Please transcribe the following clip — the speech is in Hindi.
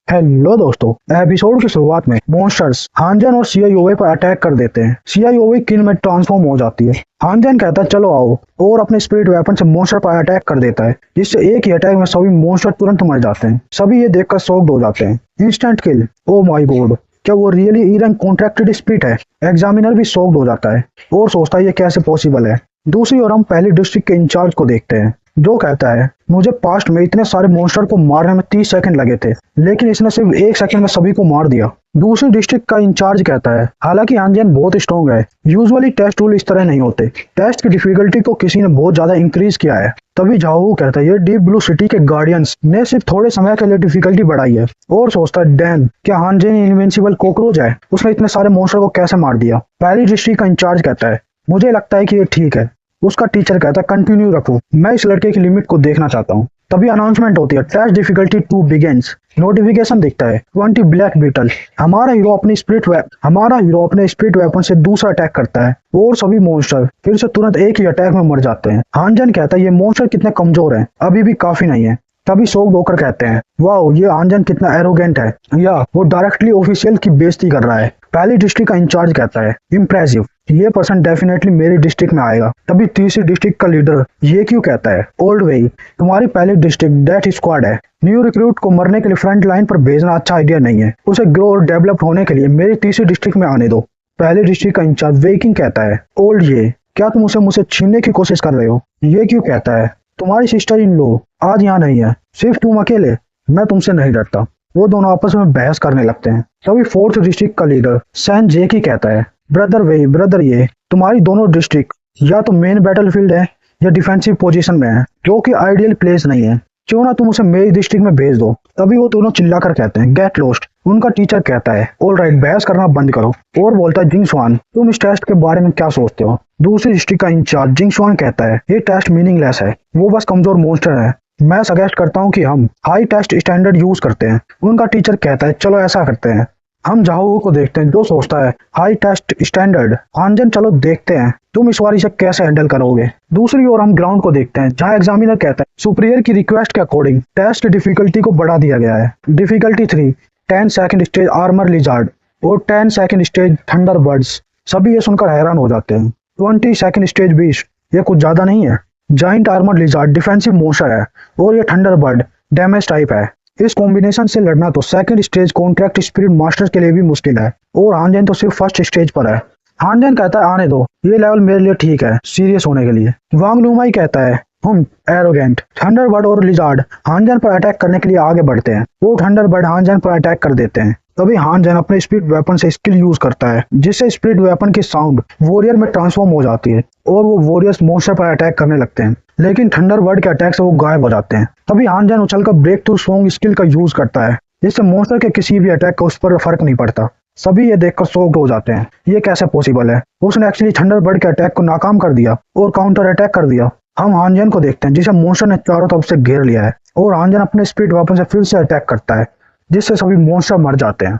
हेलो दोस्तों, एपिसोड की शुरुआत में मॉन्स्टर्स हानजन और सीआईओवे पर अटैक कर देते हैं। सीआईओवे किल में ट्रांसफॉर्म हो जाती है। हानजन कहता है चलो आओ, और अपने स्पिरिट वेपन से मॉन्स्टर पर अटैक कर देता है, जिससे एक ही अटैक में सभी मॉन्स्टर तुरंत मर जाते हैं। सभी ये देखकर शॉक्ड हो जाते हैं। Instant kill, oh my God, क्या वो रियली ईरन कॉन्ट्रैक्टेड स्पिरिट है? एग्जामिनर भी शॉक्ड हो जाता है और सोचता है ये कैसे पॉसिबल है। दूसरी ओर हम पहले डिस्ट्रिक्ट के इंचार्ज को देखते हैं, जो कहता है मुझे पास्ट में इतने सारे मॉन्स्टर को मारने में 30 सेकंड लगे थे, लेकिन इसने सिर्फ 1 सेकंड में सभी को मार दिया। दूसरी डिस्ट्रिक्ट का इंचार्ज कहता है हालांकि हानजन बहुत स्ट्रॉन्ग है, यूजुअली टेस्ट टूल इस तरह नहीं होते। टेस्ट की डिफिकल्टी को किसी ने बहुत ज्यादा इंक्रीज किया है। तभी झाओ कहता है ये डीप ब्लू सिटी के गार्डियंस ने सिर्फ थोड़े समय के लिए डिफिकल्टी बढ़ाई है, और सोचता है डैन, क्या हानजन इनविंसिबल कॉकरोच है? उसने इतने सारे मॉन्स्टर को कैसे मार दिया? पहली डिस्ट्रिक्ट का इंचार्ज कहता है मुझे लगता है कि ये ठीक है। उसका टीचर कहता है कंटिन्यू रखो, मैं इस लड़के की लिमिट को देखना चाहता हूँ। तभी अनाउंसमेंट होती है टेस्ट डिफिकल्टी 2 बिगिंस। नोटिफिकेशन दिखता है 20 ब्लैक बीटल। हमारा हीरो अपने स्पिरिट वेपन से दूसरा अटैक करता है और सभी मॉन्स्टर फिर से तुरंत एक ही अटैक में मर जाते हैं। हानजन कहता है ये मॉन्स्टर कितने कमजोर हैं, अभी भी काफी नहीं है। तभी शोक होकर कहते हैं वाओ, ये हानजन कितना एरोगेंट है, या वो डायरेक्टली ऑफिशियल की बेइज्जती कर रहा है। पहली डिस्ट्रिक्ट का इंचार्ज कहता है इम्प्रेसिव, ये पर्सन डेफिनेटली मेरी डिस्ट्रिक्ट में आएगा। तभी तीसरी डिस्ट्रिक्ट का लीडर ये क्यों कहता है ओल्ड वे, तुम्हारी पहली डिस्ट्रिक्ट डेथ स्क्वाड है, न्यू रिक्रूट को मरने के लिए फ्रंट लाइन पर भेजना अच्छा आइडिया नहीं है, उसे ग्रो और डेवलप होने के लिए मेरी तीसरी डिस्ट्रिक्ट में आने दो। पहले डिस्ट्रिक्ट का इंचार्ज वेकिंग कहता है ओल्ड ये, क्या तुम उसे मुझसे छीनने की कोशिश कर रहे हो? ये क्यों कहता है तुम्हारी सिस्टर इन लो आज यहाँ नहीं है, सिर्फ तुम अकेले, मैं तुमसे नहीं डरता। वो दोनों आपस में बहस करने लगते हैं। तभी फोर्थ डिस्ट्रिक्ट का लीडर सैन जेकी कहता है ब्रदर ये, तुम्हारी दोनों डिस्ट्रिक्ट या तो मेन बैटलफील्ड है या डिफेंसिव पोजीशन में है, जो कि आइडियल प्लेस नहीं है। क्यों ना तुम उसे मेरी डिस्ट्रिक्ट में भेज दो। तभी वो दोनों चिल्लाकर कहते हैं गेट लॉस्ट। उनका टीचर कहता है ऑलराइट, बहस करना बंद करो, और बोलता है जिंगशुआन, तुम इस टेस्ट के बारे में क्या सोचते हो? दूसरी डिस्ट्रिक्ट का इंचार्ज जिंगशुआन कहता है ये टेस्ट मीनिंगलेस है, वो बस कमजोर मॉन्स्टर है, मैं सजेस्ट करता हूँ कि हम हाई टेस्ट स्टैंडर्ड यूज करते हैं। उनका टीचर कहता है चलो ऐसा करते हैं। हम झाओ को देखते हैं, जो सोचता है हाई टेस्ट स्टैंडर्ड। हानजन चलो देखते हैं तुम इस बार इसे कैसे हैंडल करोगे। दूसरी ओर हम ग्राउंड को देखते हैं, जहां एग्जामिनर कहता है सुपीरियर की रिक्वेस्ट के अकॉर्डिंग टेस्ट डिफिकल्टी को बढ़ा दिया गया है। Difficulty 3 10 second stage armour lizard और 10 सेकंड स्टेज थंडर बर्ड्स। सभी ये सुनकर हैरान हो जाते हैं। 20 सेकंड स्टेज बीस्ट, ये कुछ ज्यादा नहीं है? Giant armour lizard defensive monster है और ये थंडर बर्ड डैमेज टाइप है। इस कॉम्बिनेशन से लड़ना तो second stage contract spirit master के लिए भी मुश्किल है, और हानजन तो सिर्फ फर्स्ट स्टेज पर है। हानजन कहता है आने दो, ये लेवल मेरे लिए ठीक है सीरियस होने के लिए। वांग लुमाई कहता है हम एरोगेंट। थंडरबर्ड और लिजार्ड हानजन पर अटैक करने के लिए आगे बढ़ते हैं, वो थंडरबर्ड हानजन पर अटैक कर देते हैं। तभी हानजन अपने स्पिरिट वेपन से स्किल यूज करता है, जिससे स्पिरिट वेपन की साउंड वॉरियर में ट्रांसफॉर्म हो जाती है और वो वॉरियर्स मॉन्स्टर पर अटैक करने लगते हैं, लेकिन थंडरबर्ड के अटैक से वो गायब हो जाते हैं। तभी हानजन उछलकर ब्रेक थ्रू स्ट्रॉन्ग स्किल का यूज करता है, जिससे मॉन्स्टर के किसी भी अटैक का उस पर फर्क नहीं पड़ता। सभी ये देखकर शॉक्ड हो जाते हैं, ये कैसे पॉसिबल है? उसने एक्चुअली थंडरबर्ड के अटैक को नाकाम कर दिया और काउंटर अटैक कर दिया। हम हानजन को देखते हैं, जिसे मॉन्स्टर ने चारों तरफ से घेर लिया है, और हानजन अपने स्पिरिट वेपन से फिर से अटैक करता है, जिससे सभी मॉन्स्टर मर जाते हैं।